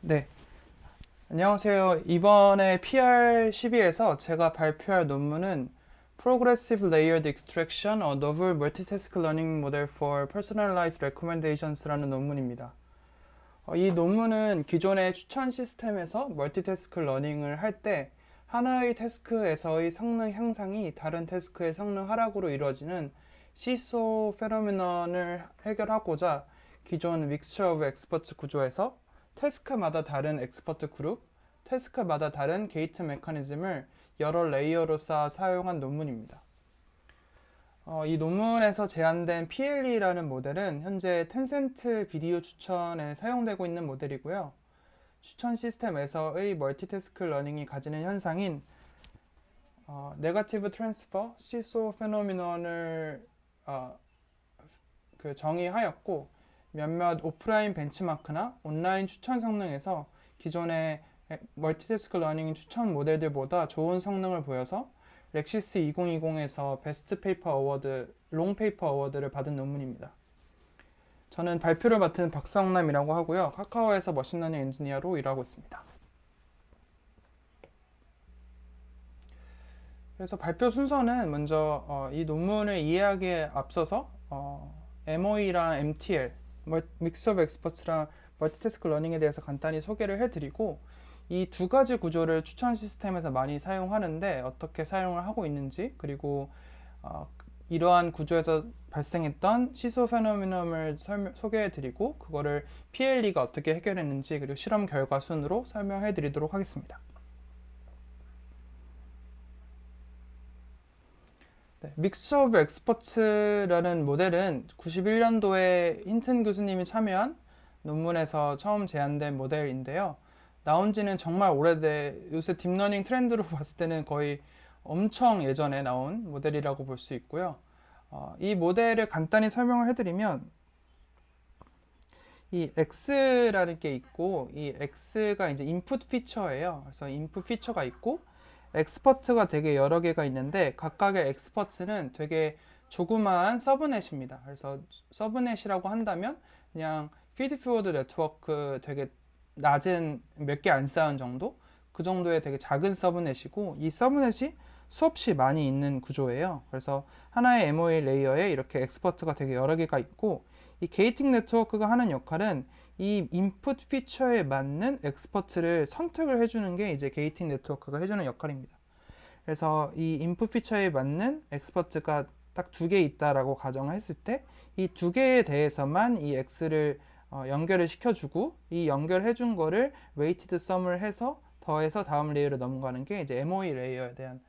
네, 안녕하세요. 이번에 PR12에서 제가 발표할 논문은 Progressive Layered Extraction, a Novel Multitask Learning Model for Personalized Recommendations라는 논문입니다. 이 논문은 기존의 추천 시스템에서 멀티태스크 러닝을 할 때 하나의 태스크에서의 성능 향상이 다른 태스크의 성능 하락으로 이루어지는 시소 페노미넌을 해결하고자 기존 믹스처 오브 엑스퍼트 구조에서 태스크마다 다른 엑스퍼트 그룹, 태스크마다 다른 게이트 메커니즘을 여러 레이어로 쌓아 사용한 논문입니다. 이 논문에서 제안된 PLE라는 모델은 현재 텐센트 비디오 추천에 사용되고 있는 모델이고요. 추천 시스템에서의 멀티태스크 러닝이 가지는 현상인 네거티브 트랜스퍼 시소 페노미넌을 정의하였고, 몇몇 오프라인 벤치마크나 온라인 추천 성능에서 기존의 멀티태스크 러닝 추천 모델들보다 좋은 성능을 보여서 렉시스 2020에서 베스트 페이퍼 어워드, 롱 페이퍼 어워드를 받은 논문입니다. 저는 발표를 맡은 박성남이라고 하고요. 카카오에서 머신러닝 엔지니어로 일하고 있습니다. 그래서 발표 순서는 먼저 이 논문을 이해하기에 앞서서 MOE랑 MTL, 믹스 오브 엑스퍼츠랑 멀티태스크 러닝에 대해서 간단히 소개를 해드리고, 이 두 가지 구조를 추천 시스템에서 많이 사용하는데 어떻게 사용을 하고 있는지, 그리고 이러한 구조에서 발생했던 시소 페노미넘을 소개해드리고, 그거를 PLE가 어떻게 해결했는지, 그리고 실험 결과 순으로 설명해드리도록 하겠습니다. 네, 믹스 오브 엑스퍼츠라는 모델은 91년도에 힌튼 교수님이 참여한 논문에서 처음 제안된 모델인데요. 나온 지는 정말 요새 딥러닝 트렌드로 봤을 때는 거의 엄청 예전에 나온 모델이라고 볼 수 있고요. 이 모델을 간단히 설명을 해드리면, 이 X라는 게 있고, 이 X가 이제 인풋 피처예요. 그래서 인풋 피처가 있고, 엑스퍼트가 되게 여러 개가 있는데, 각각의 엑스퍼트는 되게 조그마한 서브넷입니다. 그래서 서브넷이라고 한다면 그냥 피드 포워드 네트워크 되게 낮은 몇 개 안 쌓은 정도? 그 정도의 되게 작은 서브넷이고, 이 서브넷이 수없이 많이 있는 구조예요. 그래서 하나의 MOA 레이어에 이렇게 엑스퍼트가 되게 여러 개가 있고, 이 게이팅 네트워크가 하는 역할은 이 인풋 피처에 맞는 엑스퍼트를 선택을 해주는 게 이제 게이팅 네트워크가 해주는 역할입니다. 그래서 이 인풋 피처에 맞는 엑스퍼트가 딱 두 개 있다라고 가정을 했을 때, 이 두 개에 대해서만 이 X를 연결을 시켜주고, 이 연결해준 거를 웨이티드 썸을 해서 더해서 다음 레이어로 넘어가는 게 이제 MOE 레이어에 대한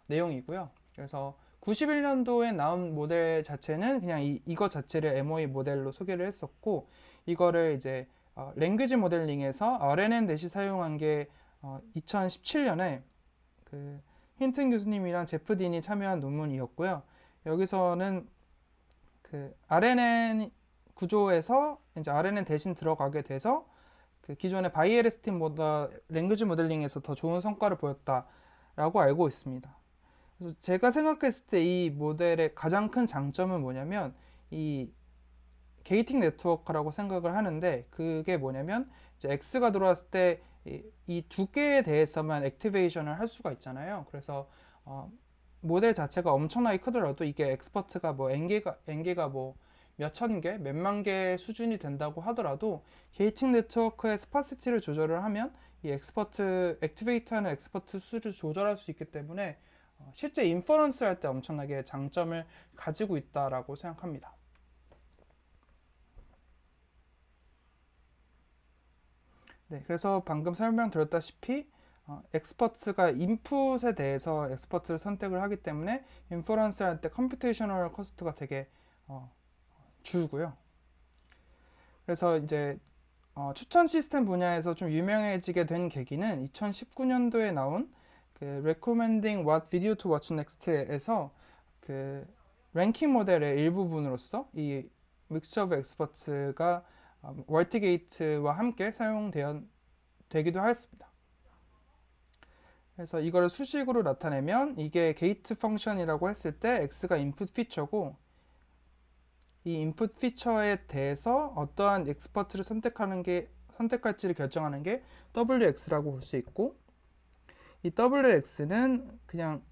내용이고요. 그래서 91년도에 나온 모델 자체는 그냥 이거 자체를 MOE 모델로 소개를 했었고, 이거를 이제 랭귀지 모델링에서 RNN 대시 사용한 게 2017년에 그 힌튼 교수님이랑 제프 딘이 참여한 논문이었고요. 여기서는 그 RNN 구조에서 이제 RNN 대신 들어가게 돼서 그 기존의 바이에르스틴보다 랭귀지 모델링에서 더 좋은 성과를 보였다라고 알고 있습니다. 그래서 제가 생각했을 때 이 모델의 가장 큰 장점은 뭐냐면, 이 게이팅 네트워크라고 생각을 하는데, 그게 뭐냐면 이제 X가 들어왔을 때 이 두 개에 대해서만 액티베이션을 할 수가 있잖아요. 그래서 모델 자체가 엄청나게 크더라도 이게 엑스퍼트가 뭐 N개가 뭐 몇천 개, 몇만 개 수준이 된다고 하더라도 게이팅 네트워크의 스파시티를 조절을 하면 이 액티베이트하는 엑스퍼트 수를 조절할 수 있기 때문에 실제 인퍼런스 할 때 엄청나게 장점을 가지고 있다라고 생각합니다. 네, 그래서 방금 설명드렸다시피 엑스퍼트가 인풋에 대해서 엑스퍼트를 선택을 하기 때문에 인퍼런스 할 때 컴퓨테이셔널 코스트가 되게 줄고요. 그래서 이제 추천 시스템 분야에서 좀 유명해지게 된 계기는 2019년도에 나온 그 Recommending What Video to Watch Next에서 그 랭킹 모델의 일부분으로서 이 믹스처 오브 엑스퍼트가 월티게이트와 함께 사용되기도 하였습니다. 그래서 이거를 수식으로 나타내면 이게 게이트 펑션이라고 했을 때 x가 인풋 피처고, 이 인풋 피처에 대해서 어떠한 엑스퍼트를 선택할지를 결정하는 게 WX라고 볼 수 있고, 이 WX는 그냥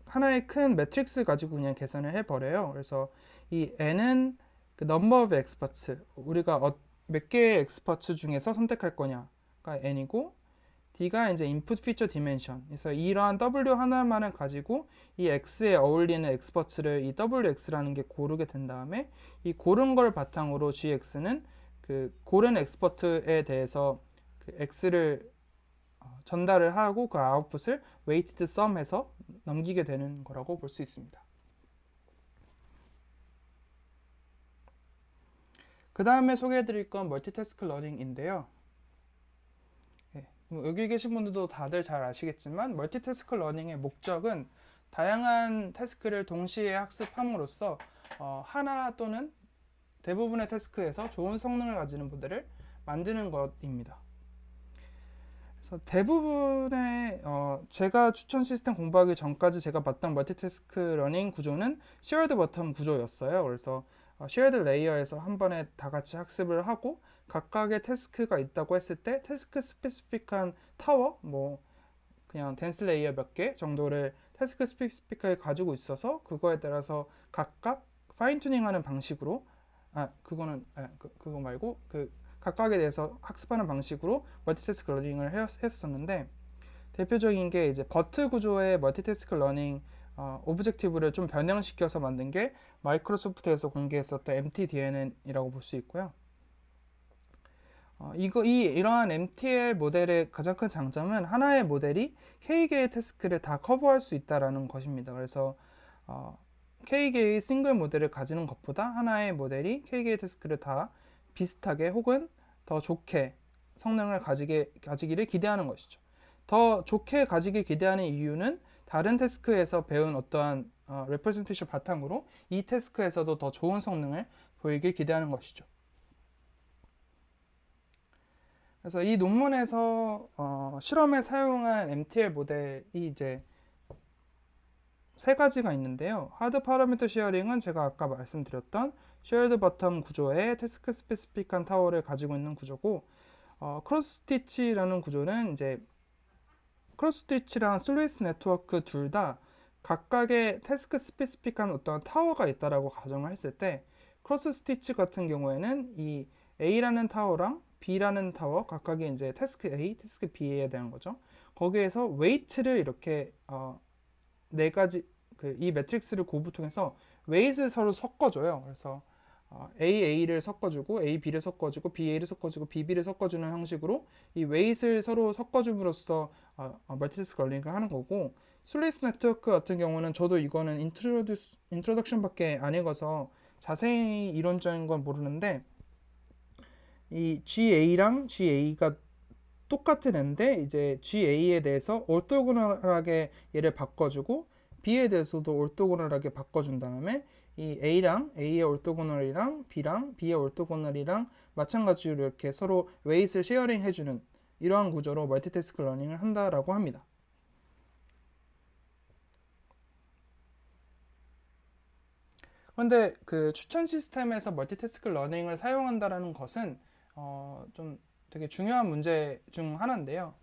하나의 큰 매트릭스 가지고 그냥 계산을 해버려요. 그래서 이 N은 그 number of experts, 우리가 몇 개의 experts 중에서 선택할 거냐가 N이고, D가 이제 input feature dimension. 그래서 이러한 W 하나만을 가지고 이 X에 어울리는 experts를 이 WX라는 게 고르게 된 다음에 이 고른 걸 바탕으로 GX는 그 고른 expert에 대해서 그 X를 전달을 하고 그 아웃풋을 weighted sum해서 넘기게 되는 거라고 볼 수 있습니다. 그 다음에 소개해드릴 건 멀티태스크 러닝인데요. 여기 계신 분들도 다들 잘 아시겠지만 멀티태스크 러닝의 목적은 다양한 태스크를 동시에 학습함으로써 하나 또는 대부분의 태스크에서 좋은 성능을 가지는 모델을 만드는 것입니다. 그래서 대부분의 제가 추천 시스템 공부하기 전까지 제가 봤던 멀티태스크 러닝 구조는 shared bottom 구조였어요. 그래서 shared 레이어에서 한 번에 다 같이 학습을 하고 각각의 태스크가 있다고 했을 때 태스크 스페시픽한 타워, 뭐 그냥 댄스 레이어 몇 개 정도를 태스크 스페시픽하게 가지고 있어서 그거에 따라서 각각 파인 튜닝하는 방식으로 그거 말고 각각에 대해서 학습하는 방식으로 멀티태스크 러닝을 했었는데, 대표적인 게 이제 버트 구조의 멀티태스크 러닝 오브젝티브를 좀 변형시켜서 만든 게 마이크로소프트에서 공개했었던 MTDN이라고 볼 수 있고요. 이러한 MTL 모델의 가장 큰 장점은 하나의 모델이 K개의 태스크를 다 커버할 수 있다는 것입니다. 그래서 K개의 싱글 모델을 가지는 것보다 하나의 모델이 K개의 태스크를 다 비슷하게 혹은 더 좋게 성능을 가지기를 기대하는 것이죠. 더 좋게 가지길 기대하는 이유는 다른 태스크에서 배운 어떠한 레프레젠테이션 바탕으로 이 태스크에서도 더 좋은 성능을 보이길 기대하는 것이죠. 그래서 이 논문에서 실험에 사용한 MTL 모델이 이제 세 가지가 있는데요. 하드 파라미터 쉐어링은 제가 아까 말씀드렸던 쉐어드 버텀 구조의 태스크 스페시픽한 타워를 가지고 있는 구조고, 크로스 스티치라는 구조는 이제 크로스 스티치랑 슬루이스 네트워크 둘 다 각각의 태스크 스페시픽한 어떤 타워가 있다라고 가정을 했을 때, 크로스 스티치 같은 경우에는 이 A라는 타워랑 B라는 타워 각각의 이제 태스크 A, 태스크 B에 대한 거죠. 거기에서 웨이트를 이렇게 네 가지 이 매트릭스를 고부통해서 웨이트를 서로 섞어줘요. 그래서 AA를 섞어주고 AB를 섞어주고 BA를 섞어주고 BB를 섞어주는 형식으로 이 웨이트를 서로 섞어줌으로써 멀티태스크 러닝을 하는 거고, 슬레이스 네트워크 같은 경우는 저도 이거는 인트로덕션밖에 안 읽어서 자세히 이론적인 건 모르는데, 이 GA랑 GA가 똑같은 애인데 이제 GA에 대해서 오르토고널하게 얘를 바꿔주고 B에 대해서도 오르토고널하게 바꿔준 다음에 이 A랑 A의 오르토고널이랑 B랑 B의 오르토고널이랑 마찬가지로 이렇게 서로 웨이트를 쉐어링 해주는 이러한 구조로 멀티태스크 러닝을 한다라고 합니다. 그런데 그 추천 시스템에서 멀티태스크 러닝을 사용한다라는 것은 좀 되게 중요한 문제 중 하나인데요.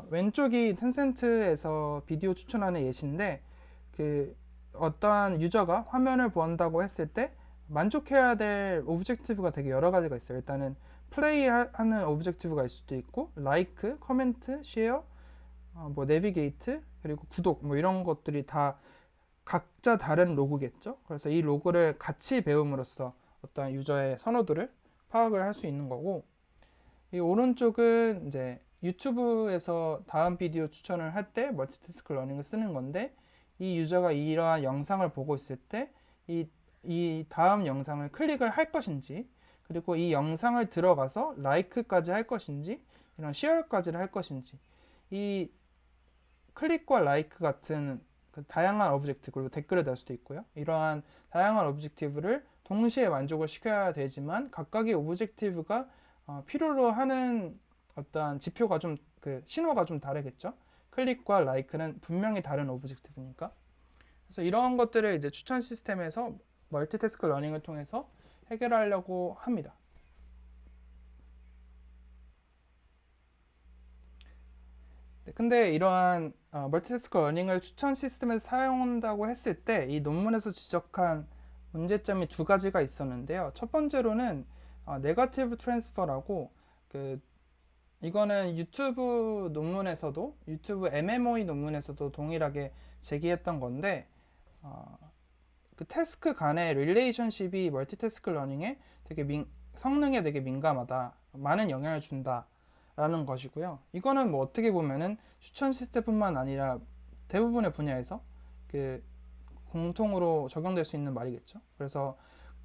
왼쪽이 텐센트에서 비디오 추천하는 예시인데, 그 어떠한 유저가 화면을 본다고 했을 때 만족해야 될 오브젝티브가 되게 여러 가지가 있어요. 일단은 플레이하는 오브젝티브가 있을 수도 있고, 라이크, 커멘트, 쉐어, 뭐 내비게이트, 그리고 구독, 뭐 이런 것들이 다 각자 다른 로그겠죠. 그래서 이 로그를 같이 배움으로써 어떠한 유저의 선호도를 파악을 할 수 있는 거고, 이 오른쪽은 이제 유튜브에서 다음 비디오 추천을 할 때 멀티태스크 러닝을 쓰는 건데, 이 유저가 이러한 영상을 보고 있을 때 이 다음 영상을 클릭을 할 것인지, 그리고 이 영상을 들어가서 라이크까지 할 것인지, 이런 쉐어까지를 할 것인지, 이 클릭과 라이크 같은 그 다양한 오브젝트, 그리고 댓글을 달 수도 있고요. 이러한 다양한 오브젝티브를 동시에 만족을 시켜야 되지만 각각의 오브젝티브가 필요로 하는 어떠한 지표가 좀 신호가 좀 다르겠죠. 클릭과 라이크는 분명히 다른 오브젝티브니까. 그래서 이러한 것들을 이제 추천 시스템에서 멀티태스크 러닝을 통해서 해결하려고 합니다. 근데 이러한 멀티태스크 러닝을 추천 시스템에서 사용한다고 했을 때 이 논문에서 지적한 문제점이 두 가지가 있었는데요. 첫 번째로는 네거티브 트랜스퍼라고 그 이거는 유튜브 논문에서도 유튜브 MMOE 논문에서도 동일하게 제기했던 건데 어, 그 태스크 간의 릴레이션십이 멀티태스크 러닝에 성능에 되게 민감하다. 많은 영향을 준다라는 것이고요. 이거는 뭐 어떻게 보면은 추천 시스템뿐만 아니라 대부분의 분야에서 그 공통으로 적용될 수 있는 말이겠죠. 그래서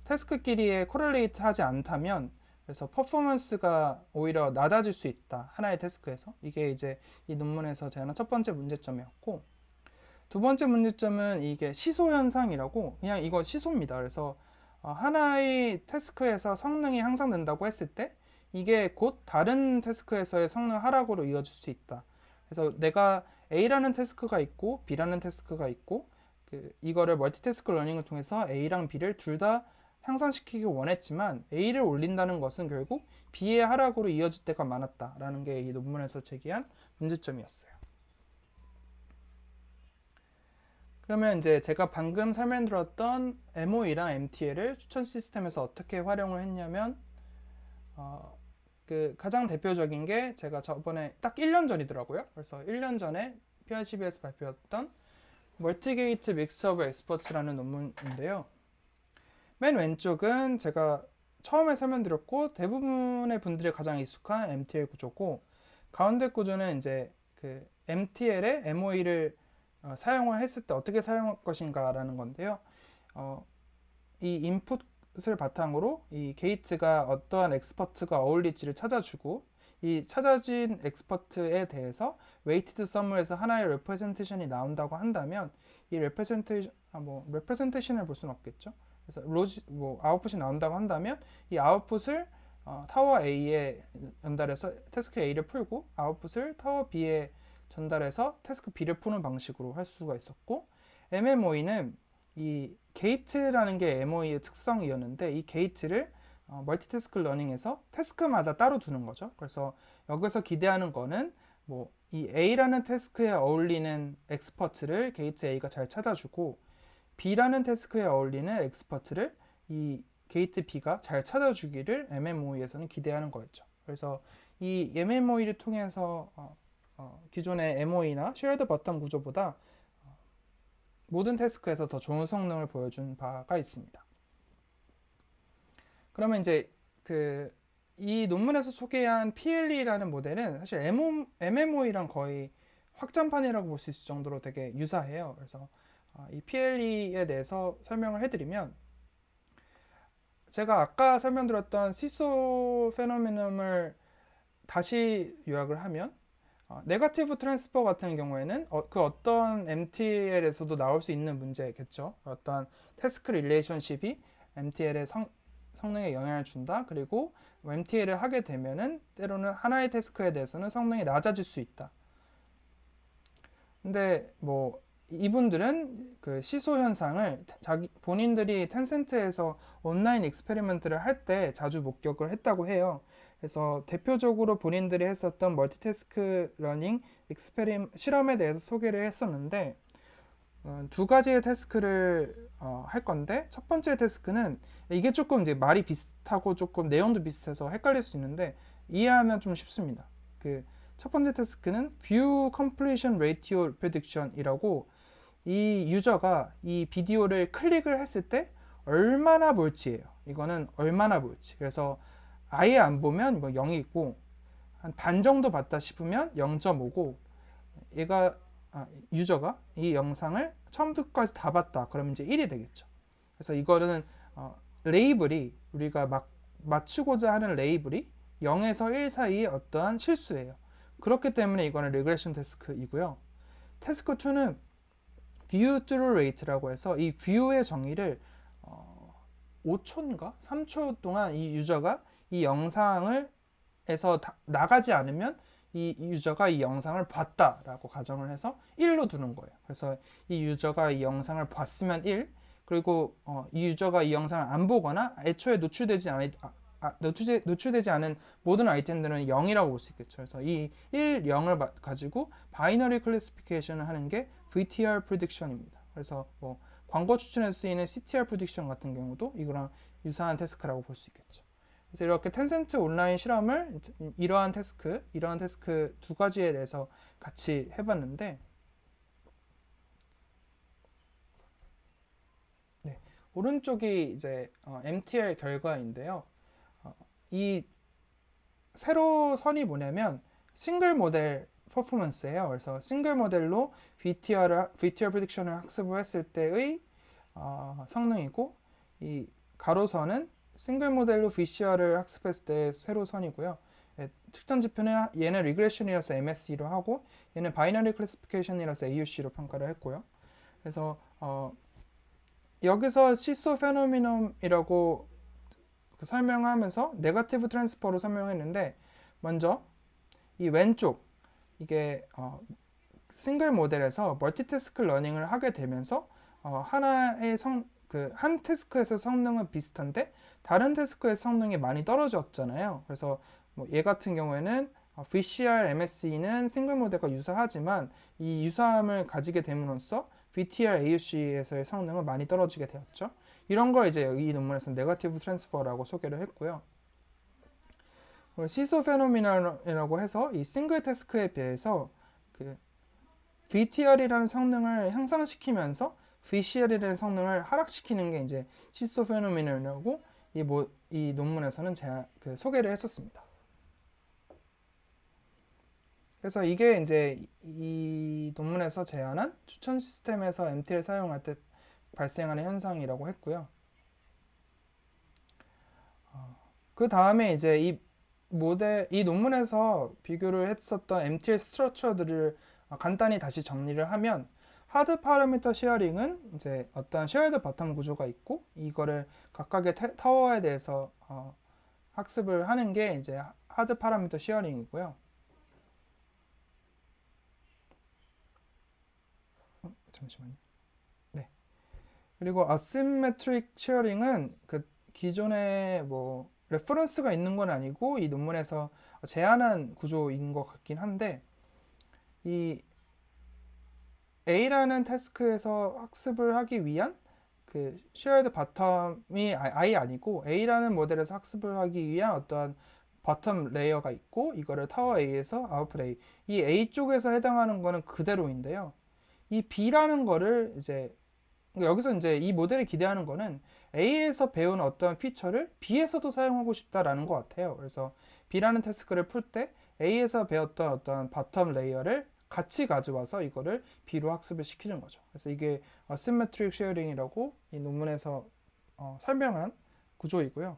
태스크끼리에 코렐레이트 하지 않다면 그래서 퍼포먼스가 오히려 낮아질 수 있다. 하나의 태스크에서. 이게 이제 이 논문에서 제안한 첫 번째 문제점이었고 두 번째 문제점은 이게 시소 현상이라고 그냥 이거 시소입니다. 그래서 하나의 태스크에서 성능이 향상된다고 했을 때 이게 곧 다른 태스크에서의 성능 하락으로 이어질 수 있다. 그래서 내가 A라는 태스크가 있고 B라는 태스크가 있고 이거를 멀티태스크 러닝을 통해서 A랑 B를 둘 다 향상시키기 원했지만 A를 올린다는 것은 결국 B의 하락으로 이어질 때가 많았다라는 게 이 논문에서 제기한 문제점이었어요. 그러면 이제 제가 방금 설명드렸던 MOE랑 MTL을 추천 시스템에서 어떻게 활용을 했냐면 그 가장 대표적인 게 제가 저번에 딱 1년 전이더라고요. 그래서 1년 전에 PRCB에서 발표했던 멀티게이트 믹스 오브 엑스퍼츠라는 논문인데요. 맨 왼쪽은 제가 처음에 설명드렸고 대부분의 분들이 가장 익숙한 MTL 구조고 가운데 구조는 이제 그 MTL의 MOE를 사용을 했을 때 어떻게 사용할 것인가 라는 건데요. 이 인풋을 바탕으로 이 게이트가 어떠한 엑스퍼트가 어울릴지를 찾아주고 이 찾아진 엑스퍼트에 대해서 웨이티드 썸을해서 하나의 레프레젠테이션이 나온다고 한다면 이 레프레젠테이션을 볼 수는 없겠죠. 그래서 아웃풋이 나온다고 한다면 이 아웃풋을 타워 A에 연달해서 태스크 A를 풀고 아웃풋을 타워 B에 전달해서 태스크 B를 푸는 방식으로 할 수가 있었고 MMOE는 이 게이트라는 게 MOE의 특성이었는데 이 게이트를 멀티태스크 러닝에서 태스크마다 따로 두는 거죠. 그래서 여기서 기대하는 거는 뭐 이 A라는 태스크에 어울리는 엑스퍼트를 게이트 A가 잘 찾아주고 B라는 태스크에 어울리는 엑스퍼트를 이 게이트 B가 잘 찾아주기를 MMOE에서는 기대하는 거였죠. 그래서 이 MMOE를 통해서 기존의 MOE나 쉐어드 버텀 구조보다 모든 태스크에서 더 좋은 성능을 보여준 바가 있습니다. 그러면 이제 이 논문에서 소개한 PLE라는 모델은 사실 MMOE랑 거의 확장판이라고 볼 수 있을 정도로 되게 유사해요. 그래서 이 PLE에 대해서 설명을 해드리면 제가 아까 설명드렸던 시소 페노메넘을 다시 요약을 하면 네거티브 트랜스퍼 같은 경우에는 그 어떤 MTL에서도 나올 수 있는 문제겠죠. 어떤 태스크 릴레이션십이 MTL의 성능에 영향을 준다. 그리고 MTL을 하게 되면은 때로는 하나의 태스크에 대해서는 성능이 낮아질 수 있다. 근데 뭐 이분들은 그 시소 현상을 본인들이 텐센트에서 온라인 익스페리먼트를 할 때 자주 목격을 했다고 해요. 그래서 대표적으로 본인들이 했었던 멀티태스크 러닝 실험에 대해서 소개를 했었는데 두 가지의 태스크를 할 건데 첫 번째 태스크는 이게 조금 이제 말이 비슷하고 조금 내용도 비슷해서 헷갈릴 수 있는데 이해하면 좀 쉽습니다. 첫 번째 태스크는 View Completion Ratio Prediction이라고 이 유저가 이 비디오를 클릭을 했을 때 얼마나 볼지예요. 이거는 얼마나 볼지. 그래서 아예 안 보면 이거 0이고 한 반 정도 봤다 싶으면 0.5고 유저가 이 영상을 처음부터 끝까지 다 봤다. 그러면 이제 1이 되겠죠. 그래서 이거는 레이블이 우리가 맞추고자 하는 레이블이 0에서 1 사이의 어떠한 실수예요. 그렇기 때문에 이거는 리그레션 태스크이고요. 태스크 2는 view through rate라고 해서 이 view의 정의를 5초인가 3초 동안 이 유저가 이 영상을 에서 나가지 않으면 이 유저가 이 영상을 봤다라고 가정을 해서 1로 두는 거예요. 그래서 이 유저가 이 영상을 봤으면 1, 그리고 이 유저가 이 영상을 안 보거나 애초에 노출되지 노출되지 않은 모든 아이템들은 0이라고 볼 수 있겠죠. 그래서 이 1, 0을 가지고 바이너리 클래시피케이션을 하는 게 VTR 프리딕션입니다. 그래서 뭐 광고 추천에 쓰이는 CTR 프리딕션 같은 경우도 이거랑 유사한 태스크라고 볼 수 있겠죠. 그래서 이렇게 텐센트 온라인 실험을 이러한 태스크 두 가지에 대해서 같이 해봤는데, 네, 오른쪽이 이제 MTL 결과인데요. 이 세로 선이 뭐냐면 싱글 모델 퍼포먼스예요. 그래서 싱글 모델로 VTR 프리딕션을 학습을 했을 때의 성능이고, 이 가로선은 싱글 모델로 VCR을 학습했을 때의 세로선이고요. 예, 측정 지표는 얘는 리그레션이라서 MSE로 하고 얘는 바이너리 클래시피케이션이라서 AUC로 평가를 했고요. 그래서 여기서 시소 페노미넘이라고 설명하면서 네거티브 트랜스퍼로 설명했는데, 먼저 이 왼쪽 이게 싱글 모델에서 멀티태스크 러닝을 하게 되면서 하나의 한 태스크에서 성능은 비슷한데 다른 태스크의 성능이 많이 떨어졌잖아요. 그래서 뭐 얘 같은 경우에는 VCR, MSE는 싱글 모델과 유사하지만 이 유사함을 가지게 됨으로써 VTR, AUC에서의 성능은 많이 떨어지게 되었죠. 이런 걸 이제 이 논문에서 네거티브 트랜스퍼라고 소개를 했고요. 시소 페노미널이라고 해서 이 싱글 태스크에 비해서 그 VTR이라는 성능을 향상시키면서 VCR이라는 성능을 하락시키는 게 이제 시소 페노미널이라고 이 논문에서는 소개를 했었습니다. 그래서 이게 이제 이 논문에서 제안한 추천 시스템에서 MT를 사용할 때 발생하는 현상이라고 했고요. 그 다음에 이제 이 논문에서 비교를 했었던 MTL 스트럭처들을 간단히 다시 정리를 하면, 하드 파라미터 쉐어링은 이제 어떤 쉐어드 바텀 구조가 있고 이거를 각각의 타워에 대해서 학습을 하는 게 이제 하드 파라미터 쉐어링이고요. 잠시만요. 네. 그리고 아시메트릭 쉐어링은 그 기존에 뭐 레퍼런스가 있는 건 아니고 이 논문에서 제안한 구조인 것 같긴 한데, 이 A라는 태스크에서 학습을 하기 위한 그 shared 바텀이 아예 아니고 A라는 모델에서 학습을 하기 위한 어떠한 바텀 레이어가 있고 이거를 타워 A에서 아웃풋 A, 이 A 쪽에서 해당하는 거는 그대로인데요. 이 B라는 거를 이제 여기서 이제 이 모델이 기대하는 거는 A에서 배운 어떤 피처를 B에서도 사용하고 싶다라는 것 같아요. 그래서 B라는 태스크를 풀 때 A에서 배웠던 어떤 바텀 레이어를 같이 가져와서 이거를 B로 학습을 시키는 거죠. 그래서 이게 Asymmetric Sharing이라고 이 논문에서 설명한 구조이고요.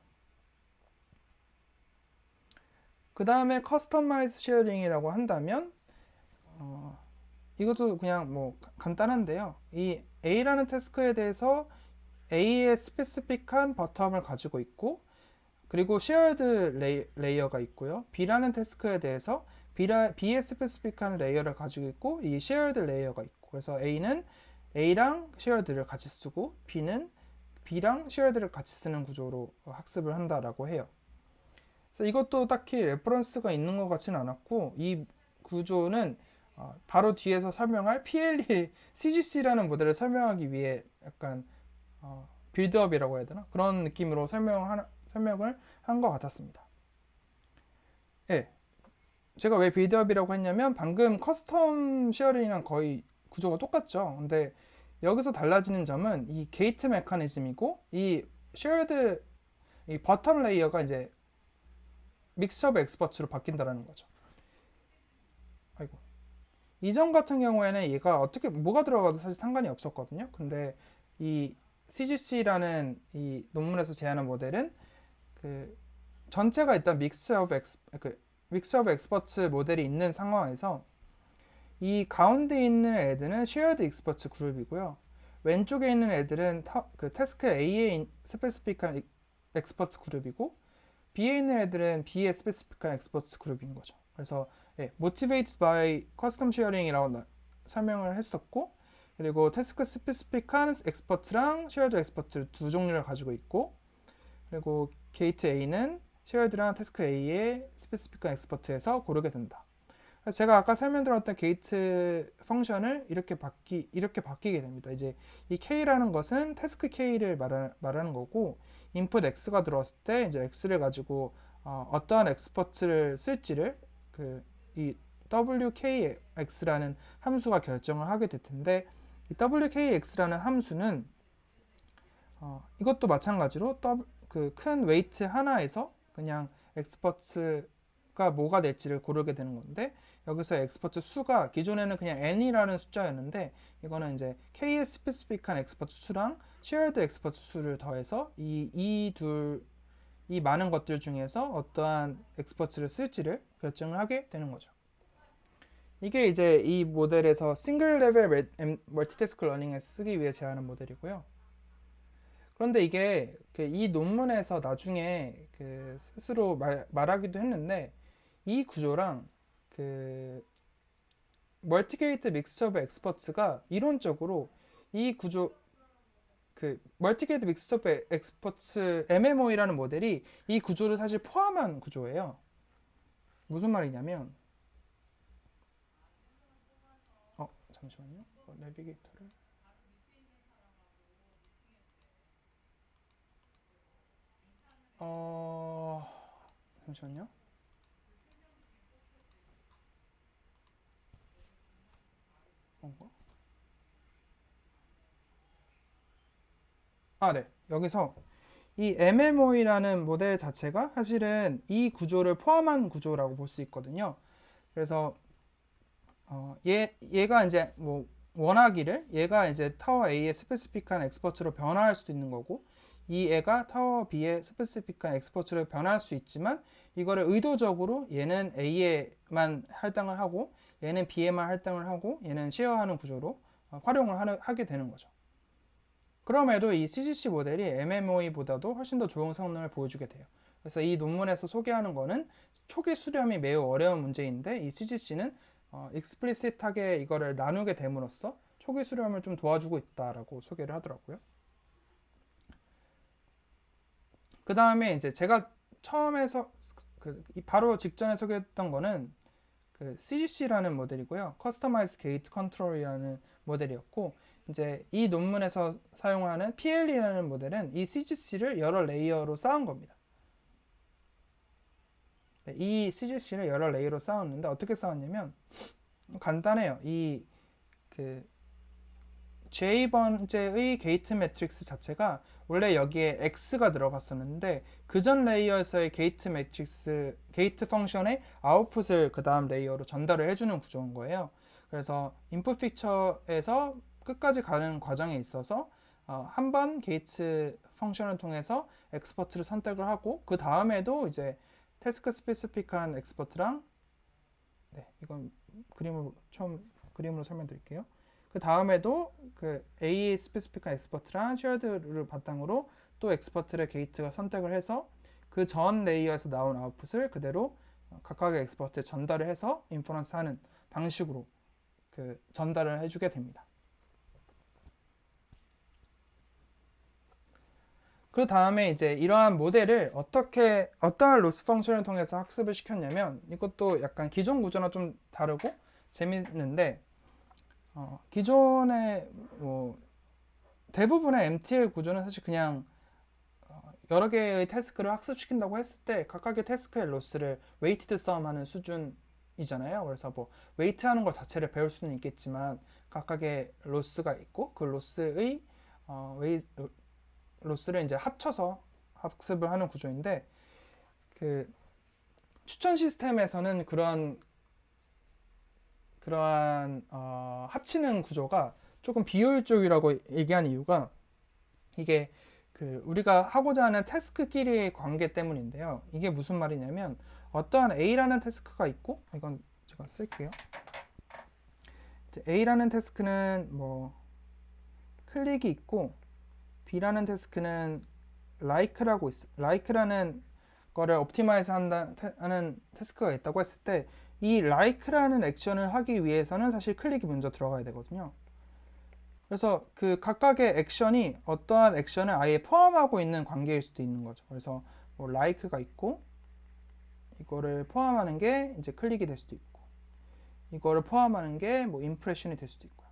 그 다음에 Customized Sharing이라고 한다면 이것도 그냥 뭐 간단한데요. 이 A라는 태스크에 대해서 A의 스페시픽한 버텀을 가지고 있고, 그리고 shared 레이어가 있고요. B라는 태스크에 대해서 B의 스페시픽한 레이어를 가지고 있고 이 shared 레이어가 있고, 그래서 A는 A랑 shared를 같이 쓰고 B는 B랑 shared를 같이 쓰는 구조로 학습을 한다라고 해요. 그래서 이것도 딱히 레퍼런스가 있는 것 같지는 않았고, 이 구조는 바로 뒤에서 설명할 PLE CGC라는 모델을 설명하기 위해 약간 빌드업이라고 해야 되나? 그런 느낌으로 설명을 한 것 같았습니다. 예. 제가 왜 빌드업이라고 했냐면 방금 커스텀 쉐어링이랑 거의 구조가 똑같죠. 근데 여기서 달라지는 점은 이 게이트 메커니즘이고, 이 쉐어드 이 버텀 레이어가 이제 믹스 오브 엑스퍼트로 바뀐다는 거죠. 아이고. 이전 같은 경우에는 얘가 어떻게 뭐가 들어가도 사실 상관이 없었거든요. 근데 이 CGC라는 이 논문에서 제안한 모델은 그 전체가 일단 믹스 오브 엑스퍼트 모델이 있는 상황에서 이 가운데 있는 애들은 쉐어드 엑스퍼트 그룹이고요. 왼쪽에 있는 애들은 그 태스크 A의 스페시픽한 엑스퍼트 그룹이고 B에 있는 애들은 B의 스페시픽한 엑스퍼트 그룹인 거죠. 그래서 motivated by custom sharing이라고 설명을 했었고, 그리고 태스크 스페시픽한 엑스퍼트랑 쉐어드 엑스퍼트 두 종류를 가지고 있고, 그리고 게이트 A는 shared랑 태스크 A의 스페시픽한 엑스퍼트에서 고르게 된다. 그래서 제가 아까 설명드렸던 게이트 펑션을 이렇게 바뀌게 됩니다. 이제 이 K라는 것은 태스크 K를 말하는 거고, input X가 들어왔을 때 이제 X를 가지고 어떠한 엑스퍼트를 쓸지를 이 WKX라는 함수가 결정을 하게 될 텐데, 이 WKX라는 함수는 이것도 마찬가지로 그 큰 웨이트 하나에서 그냥 엑스퍼트가 뭐가 될지를 고르게 되는 건데, 여기서 엑스퍼트 수가 기존에는 그냥 n이라는 숫자였는데, 이거는 이제 k의 스페시픽한 엑스퍼트 수랑 shared 엑스퍼트 수를 더해서 이 많은 것들 중에서 어떠한 엑스퍼트를 쓸지를 결정을 하게 되는 거죠. 이게 이제 이 모델에서 싱글 레벨 멀티태스크 러닝에 쓰기 위해 제안한 모델이고요. 그런데 이게 이 논문에서 나중에 스스로 말하기도 했는데, 이 구조랑 멀티게이트 믹스처 오브 엑스퍼츠가 이론적으로 이 구조 멀티게이트 믹스처 오브 엑스퍼츠 MMO이라는 모델이 이 구조를 사실 포함한 구조예요. 무슨 말이냐면 잠시만요. 내비게이터를 잠시만요. 네. 여기서 이 MMO이라는 모델 자체가 사실은 이 구조를 포함한 구조라고 볼 수 있거든요. 그래서 얘가 이제 뭐 원하기를 얘가 이제 타워 A의 스페시픽한 엑스퍼트로 변화할 수도 있는 거고, 이 애가 타워 B의 스페시픽한 엑스퍼트로 변화할 수 있지만, 이거를 의도적으로 얘는 A에만 할당을 하고 얘는 B에만 할당을 하고 얘는 쉐어하는 구조로 활용을 하게 되는 거죠. 그럼에도 이 CGC 모델이 MMOE보다도 훨씬 더 좋은 성능을 보여주게 돼요. 그래서 이 논문에서 소개하는 거는 초기 수렴이 매우 어려운 문제인데, 이 CGC는 익스플리시트하게 이거를 나누게 됨으로써 초기 수렴을 좀 도와주고 있다라고 소개를 하더라고요. 그 다음에 이제 제가 처음에서 바로 직전에 소개했던 거는 CGC라는 모델이고요. 커스터마이즈 게이트 컨트롤이라는 모델이었고, 이제 이 논문에서 사용하는 PLE라는 모델은 이 CGC를 여러 레이어로 쌓은 겁니다. 이 CGC를 여러 레이어로 쌓았는데 어떻게 쌓았냐면 간단해요. 이 J번째의 게이트 매트릭스 자체가 원래 여기에 X가 들어갔었는데, 그 전 레이어에서의 게이트 매트릭스, 게이트 펑션의 아웃풋을 그 다음 레이어로 전달을 해주는 구조인 거예요. 그래서 인풋 픽처에서 끝까지 가는 과정에 있어서 한 번 게이트 펑션을 통해서 엑스퍼트를 선택을 하고, 그 다음에도 이제 태스크 스페시픽한 엑스퍼트랑 이건 그림으로 설명드릴게요. 그 다음에도 A 스페시픽한 엑스퍼트랑 쉐어드를 바탕으로 또 엑스퍼트의 게이트가 선택을 해서 그 전 레이어에서 나온 아웃풋을 그대로 각각의 엑스퍼트에 전달을 해서 인퍼런스 하는 방식으로 전달을 해주게 됩니다. 그 다음에 이제 이러한 모델을 어떠한 로스 펑션을 통해서 학습을 시켰냐면, 이것도 약간 기존 구조나 좀 다르고 재밌는데, 기존의 대부분의 MTL 구조는 사실 그냥 여러 개의 태스크를 학습시킨다고 했을 때 각각의 태스크의 로스를 웨이티드 썸하는 수준이잖아요. 그래서 뭐 웨이트 하는 것 자체를 배울 수는 있겠지만 각각의 로스가 있고, 그 로스의 로스를 이제 합쳐서 학습을 하는 구조인데, 추천 시스템에서는 그러한 합치는 구조가 조금 비효율적이라고 얘기하는 이유가, 이게 우리가 하고자 하는 태스크끼리의 관계 때문인데요. 이게 무슨 말이냐면, 어떠한 A라는 태스크가 있고, 이건 제가 쓸게요. A라는 태스크는 뭐 클릭이 있고, B라는 태스크는 like라는 거를 옵티마이즈 하는 태스크가 있다고 했을 때, 이 like라는 액션을 하기 위해서는 사실 클릭이 먼저 들어가야 되거든요. 그래서 각각의 액션이 어떠한 액션을 아예 포함하고 있는 관계일 수도 있는 거죠. 그래서 뭐 like가 있고, 이거를 포함하는 게 이제 클릭이 될 수도 있고, 이거를 포함하는 게 뭐 임프레션이 될 수도 있고요.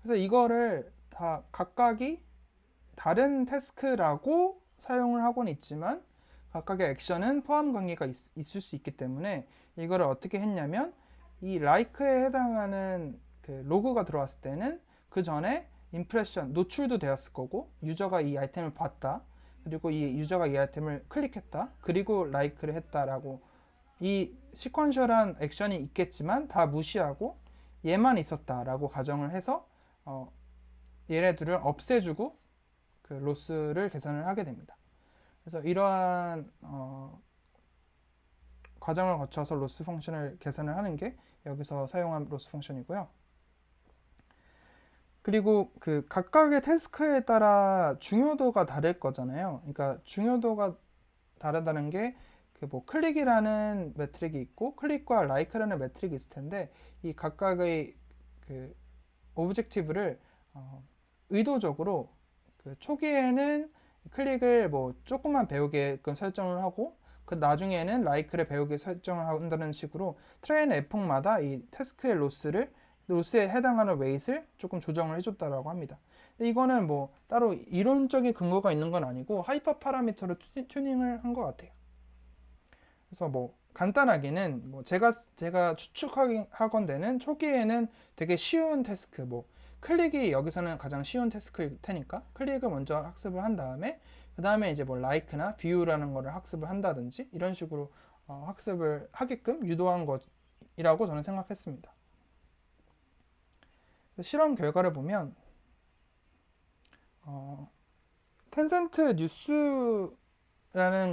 그래서 이거를 다 각각이 다른 태스크라고 사용을 하고는 있지만 각각의 액션은 포함 관계가 있을 수 있기 때문에 이거를 어떻게 했냐면 이 like에 해당하는 그 로그가 들어왔을 때는 그 전에 임프레션 노출도 되었을 거고 유저가 이 아이템을 봤다, 그리고 이 유저가 이 아이템을 클릭했다, 그리고 like를 했다라고 이 시퀀셜한 액션이 있겠지만 다 무시하고 얘만 있었다라고 가정을 해서 얘네들을 없애주고 그 로스를 계산을 하게 됩니다. 그래서 이러한 과정을 거쳐서 로스 펑션을 계산을 하는 게 여기서 사용한 로스 펑션이고요. 그리고 그 각각의 태스크에 따라 중요도가 다를 거잖아요. 그러니까 중요도가 다르다는 게 그 뭐 클릭이라는 매트릭이 있고 클릭과 라이크라는 매트릭이 있을 텐데 이 각각의 그 오브젝티브를 의도적으로 그 초기에는 클릭을 뭐 조금만 배우게끔 설정을 하고 그 나중에는 라이크를 배우게 설정을 한다는 식으로 트레인 에폭마다 이 태스크의 로스에 해당하는 웨이트를 조금 조정을 해줬다라고 합니다. 이거는 뭐 따로 이론적인 근거가 있는 건 아니고 하이퍼 파라미터를 튜닝을 한 것 같아요. 그래서 뭐 간단하게는 뭐 제가 추측하건대는 초기에는 되게 쉬운 태스크, 뭐 클릭이 여기서는 가장 쉬운 태스크일 테니까 클릭을 먼저 학습을 한 다음에 그 다음에 이제 뭐 라이크나 뷰라는 거를 학습을 한다든지 이런 식으로 학습을 하게끔 유도한 것이라고 저는 생각했습니다. 실험 결과를 보면 텐센트 뉴스라는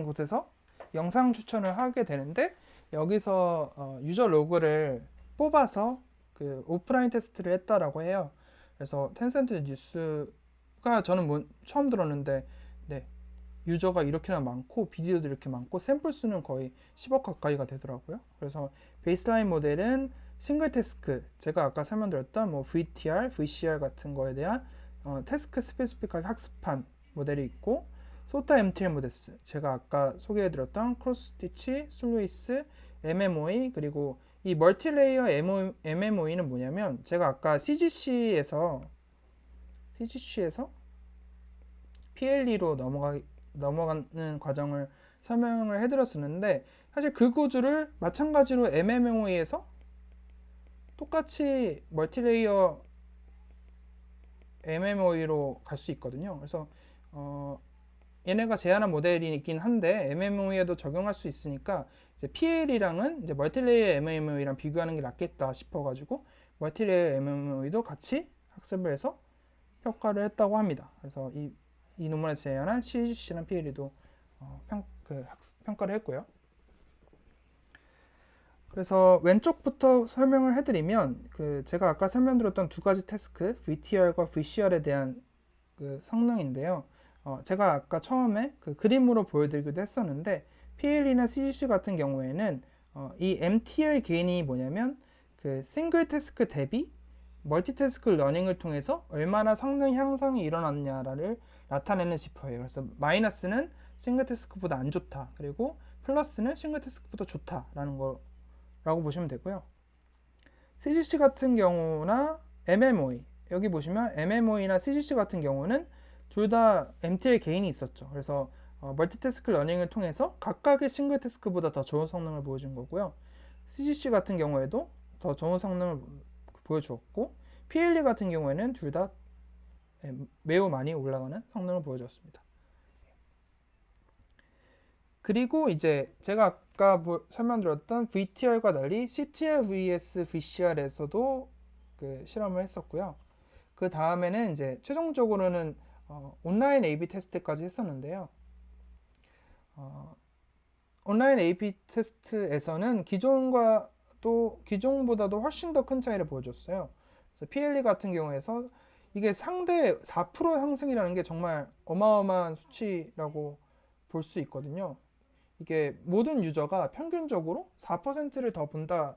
곳에서 영상 추천을 하게 되는데 여기서 유저 로그를 뽑아서 그 오프라인 테스트를 했다라고 해요. 그래서 텐센트 뉴스가 저는 처음 들었는데 네, 유저가 이렇게나 많고 비디오도 이렇게 많고 샘플 수는 거의 10억 가까이가 되더라고요. 그래서 베이스라인 모델은 싱글 태스크, 제가 아까 설명드렸던 뭐 VTR, VCR 같은 거에 대한 태스크 스페시픽하게 학습한 모델이 있고 소타 MTL 모데스, 제가 아까 소개해드렸던 크로스 스티치, 슬루이스, MMOE, 그리고 이 멀티레이어 MMOE는 뭐냐면 제가 아까 CGC에서 PLE로 넘어가는 과정을 설명을 해드렸었는데 사실 그 구조를 마찬가지로 MMOE에서 똑같이 멀티레이어 MMOE로 갈 수 있거든요. 그래서 얘네가 제안한 모델이긴 한데 MMOE에도 적용할 수 있으니까 이제 PL이랑은 이제 멀티레이어 MMOE랑 비교하는 게 낫겠다 싶어가지고 멀티레이어 MMOE도 같이 학습을 해서 평가를 했다고 합니다. 그래서 이 논문에서 제안한 CGC랑 PLE도 평가를 했고요. 그래서 왼쪽부터 설명을 해드리면 그 제가 아까 설명드렸던 두 가지 태스크 VTR과 VCR에 대한 그 성능인데요. 제가 아까 처음에 그 그림으로 보여드리기도 했었는데 PLE나 CGC 같은 경우에는 이 MTL 게인이 뭐냐면 그 싱글 태스크 대비 멀티태스크 러닝을 통해서 얼마나 성능 향상이 일어났냐를 나타내는 지표예요. 그래서 마이너스는 싱글 태스크보다 안 좋다, 그리고 플러스는 싱글 태스크보다 좋다라는 거라고 보시면 되고요. CGC 같은 경우나 MMOE, 여기 보시면 MMOE나 CGC 같은 경우는 둘 다 MTL 게인이 있었죠. 그래서 멀티태스크 러닝을 통해서 각각의 싱글 태스크보다 더 좋은 성능을 보여준 거고요. CGC 같은 경우에도 더 좋은 성능을 보여주었고 PLE 같은 경우에는 둘 다 매우 많이 올라가는 성능을 보여줬습니다. 그리고 이제 제가 아까 설명드렸던 VTR과 달리 CTR vs VCR에서도 그 실험을 했었고요. 그 다음에는 이제 최종적으로는 온라인 A/B 테스트까지 했었는데요. 온라인 A/B 테스트에서는 기존보다도 훨씬 더 큰 차이를 보여줬어요. 그래서 PLE 같은 경우에서 이게 상대 4% 상승이라는 게 정말 어마어마한 수치라고 볼 수 있거든요. 이게 모든 유저가 평균적으로 4%를 더 본다,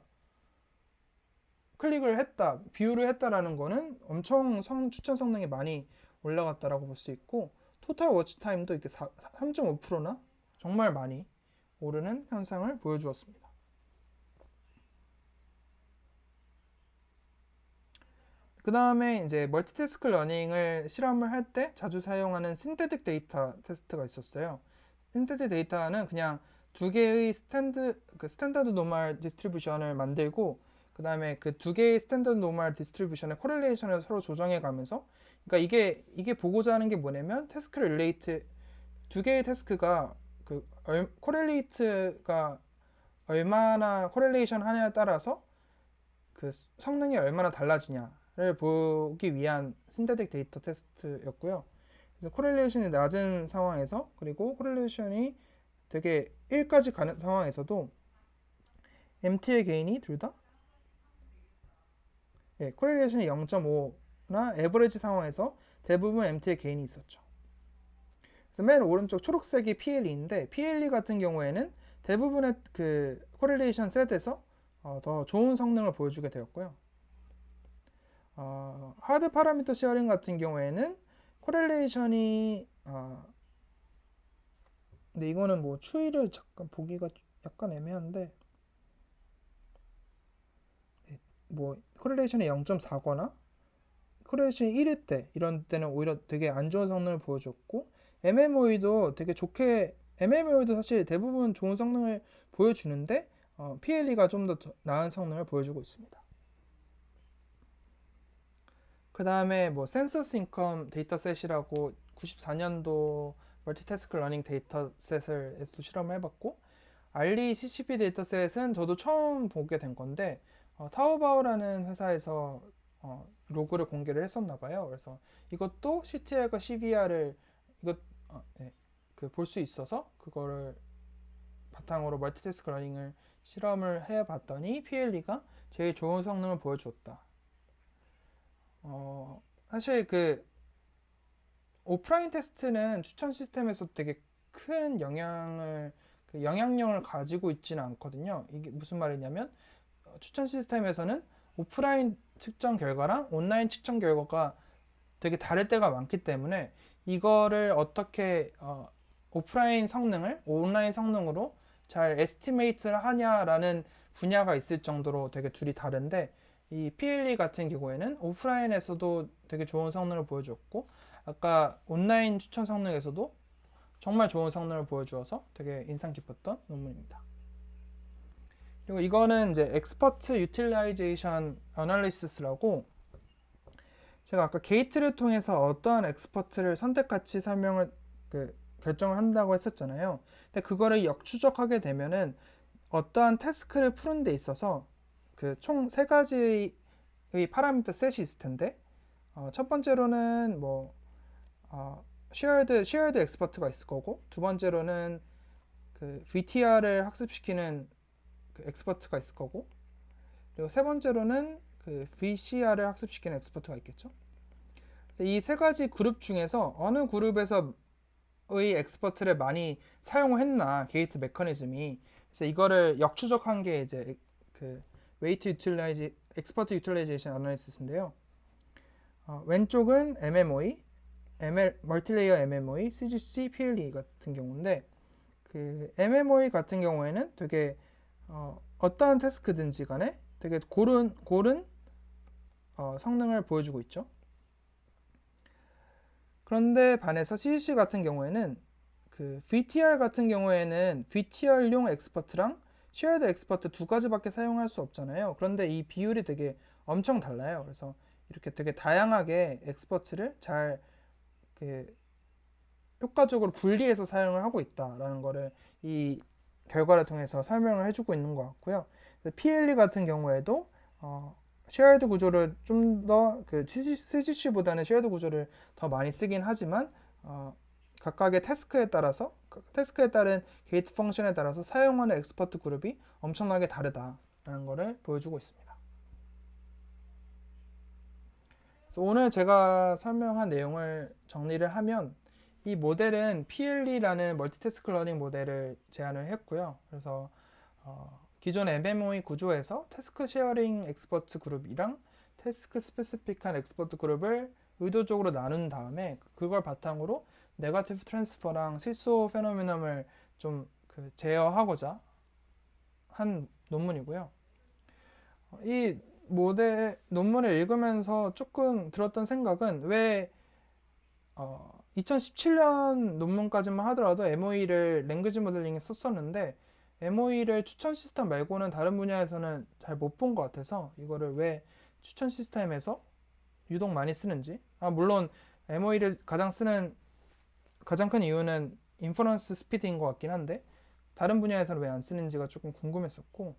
클릭을 했다, 뷰를 했다라는 거는 엄청 추천 성능이 많이 올라갔다라고 볼 수 있고 토탈 워치 타임도 이렇게 3.5%나 정말 많이 오르는 현상을 보여주었습니다. 그 다음에 이제 멀티태스크 러닝을 실험을 할 때 자주 사용하는 신테틱 데이터 테스트가 있었어요. 신테틱 데이터는 그냥 두 개의 스탠다드 노멀 디스트리뷰션을 만들고 그 다음에 그 두 개의 스탠다드 노멀 디스트리뷰션의 코렐레이션을 서로 조정해 가면서, 그러니까 이게 보고자 하는 게 뭐냐면 태스크 릴레이트, 두 개의 태스크가 그 코렐레이트가 얼마나 코렐레이션 하냐에 따라서 그 성능이 얼마나 달라지냐를 보기 위한 신테틱 데이터 테스트였고요. 그래서 코렐레이션이 낮은 상황에서, 그리고 코렐레이션이 되게 1까지 가는 상황에서도 MT의 게인이 둘 다, 예, 코렐레이션이 0.5나 에버리지 상황에서 대부분 MT의 게인이 있었죠. 그래서 맨 오른쪽 초록색이 PLE인데, PLE 같은 경우에는 대부분의 그 코렐레이션 셋에서 더 좋은 성능을 보여주게 되었고요. 하드 파라미터 쉐어링 같은 경우에는 코렐레이션이 근데 이거는 뭐 추이를 잠깐 보기가 약간 애매한데, 뭐 코렐레이션이 0.4거나 코렐레이션이 1일 때, 이런 때는 오히려 되게 안 좋은 성능을 보여줬고, MMOE도 되게 좋게, MMOE도 사실 대부분 좋은 성능을 보여주는데 PLE가 좀 더 나은 성능을 보여주고 있습니다. 그 다음에 뭐 센서스 인컴 데이터셋이라고 94년도 멀티태스크 러닝 데이터셋을 또 실험을 해봤고, 알리 CCP 데이터셋은 저도 처음 보게 된 건데 타오바오라는 회사에서 로그를 공개를 했었나 봐요. 그래서 이것도 CTR과 CVR을 이것 네, 볼 수 있어서 그거를 바탕으로 멀티태스크 러닝을 실험을 해봤더니 PLE가 제일 좋은 성능을 보여주었다. 사실 그 오프라인 테스트는 추천 시스템에서 되게 큰 영향력을 가지고 있지는 않거든요. 이게 무슨 말이냐면 추천 시스템에서는 오프라인 측정 결과랑 온라인 측정 결과가 되게 다를 때가 많기 때문에 이거를 어떻게 오프라인 성능을 온라인 성능으로 잘 에스티메이트를 하냐라는 분야가 있을 정도로 되게 둘이 다른데, 이 PLE 같은 경우에는 오프라인에서도 되게 좋은 성능을 보여줬고 아까 온라인 추천 성능에서도 정말 좋은 성능을 보여주어서 되게 인상 깊었던 논문입니다. 그리고 이거는 이제 엑스퍼트 유틸라이제이션 어널리시스라고, 제가 아까 게이트를 통해서 어떠한 엑스퍼트를 선택할지 결정을 한다고 했었잖아요. 근데 그거를 역추적하게 되면은 어떠한 태스크를 푸는 데 있어서 그 총 세 가지의 파라미터 셋이 있을 텐데, 첫 번째로는 뭐 shared 엑스퍼트가 있을 거고, 두 번째로는 그 VTR을 학습시키는 그 엑스퍼트가 있을 거고, 그리고 세 번째로는 그 VCR을 학습시키는 엑스퍼트가 있겠죠. 이 세 가지 그룹 중에서 어느 그룹에서의 엑스퍼트를 많이 사용했나, 게이트 메커니즘이. 그래서 이거를 역추적한 게 이제 그 엑스퍼트 유틸라이제이션 어널리시스인데요. 왼쪽은 MMOE, 멀티레이어 MMOE, CGC, PLE 같은 경우인데, 그 MMOE 같은 경우에는 되게 어떠한 태스크든지 간에 되게 고른 성능을 보여주고 있죠. 그런데 반해서 CGC 같은 경우에는 그 VTR 같은 경우에는 VTR용 엑스퍼트랑 shared 엑스퍼트 두 가지밖에 사용할 수 없잖아요. 그런데 이 비율이 되게 엄청 달라요. 그래서 이렇게 되게 다양하게 엑스퍼트를 잘 효과적으로 분리해서 사용을 하고 있다라는 거를 이 결과를 통해서 설명을 해주고 있는 것 같고요. PLE 같은 경우에도 쉐어드 구조를 좀 더 CGC보다는 쉐어드 구조를 더 많이 쓰긴 하지만 각각의 태스크에 따른 게이트 펑션에 따라서 사용하는 엑스퍼트 그룹이 엄청나게 다르다라는 것을 보여주고 있습니다. 그래서 오늘 제가 설명한 내용을 정리를 하면, 이 모델은 PLE라는 멀티태스크 러닝 모델을 제안을 했고요. 그래서 기존 MMOE 구조에서 태스크 쉐어링 엑스퍼트 그룹이랑 태스크 스페시픽한 엑스퍼트 그룹을 의도적으로 나눈 다음에 그걸 바탕으로 네거티브 트랜스퍼랑 실소 페노미넘을 좀 그 제어하고자 한 논문이고요. 이 모델 논문을 읽으면서 조금 들었던 생각은 왜 2017년 논문까지만 하더라도 MOE를 랭귀지 모델링에 썼었는데 MOE를 추천 시스템 말고는 다른 분야에서는 잘 못 본 것 같아서 이거를 왜 추천 시스템에서 유독 많이 쓰는지 물론 MOE를 가장 큰 이유는 인퍼런스 스피드인 것 같긴 한데 다른 분야에서는 왜 안 쓰는지가 조금 궁금했었고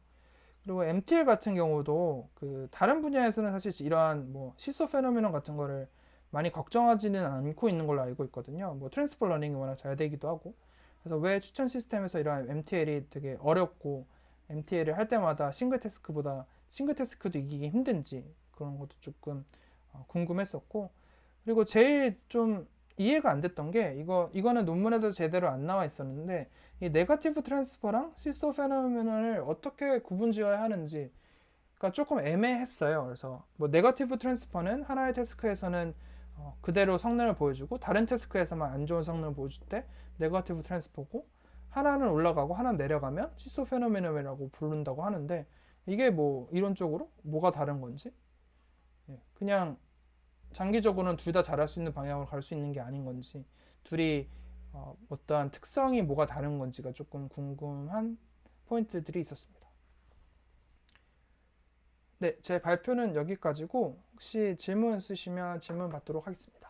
그리고 MTL 같은 경우도 그 다른 분야에서는 사실 이러한 뭐 시소 페노메논 같은 거를 많이 걱정하지는 않고 있는 걸로 알고 있거든요. 뭐 트랜스퍼 러닝이 워낙 잘 되기도 하고. 그래서 왜 추천 시스템에서 이러한 MTL이 되게 어렵고 MTL을 할 때마다 싱글 태스크도 이기기 힘든지 그런 것도 조금 궁금했었고. 그리고 제일 좀 이해가 안 됐던 게 이거는 논문에도 제대로 안 나와 있었는데 이 네거티브 트랜스퍼랑 시소 페노메논을 어떻게 구분 지어야 하는지 그러니까 조금 애매했어요. 그래서 뭐 네거티브 트랜스퍼는 하나의 태스크에서는 그대로 성능을 보여주고 다른 태스크에서만 안 좋은 성능을 보여줄 때 네거티브 트랜스퍼고 하나는 올라가고 하나는 내려가면 시소 페노메논이라고 부른다고 하는데 이게 뭐 이론적으로 뭐가 다른 건지 그냥 장기적으로는 둘 다 잘할 수 있는 방향으로 갈 수 있는 게 아닌 건지 둘이 어떠한 특성이 뭐가 다른 건지가 조금 궁금한 포인트들이 있었습니다. 네, 제 발표는 여기까지고 혹시 질문 있으시면 질문 받도록 하겠습니다.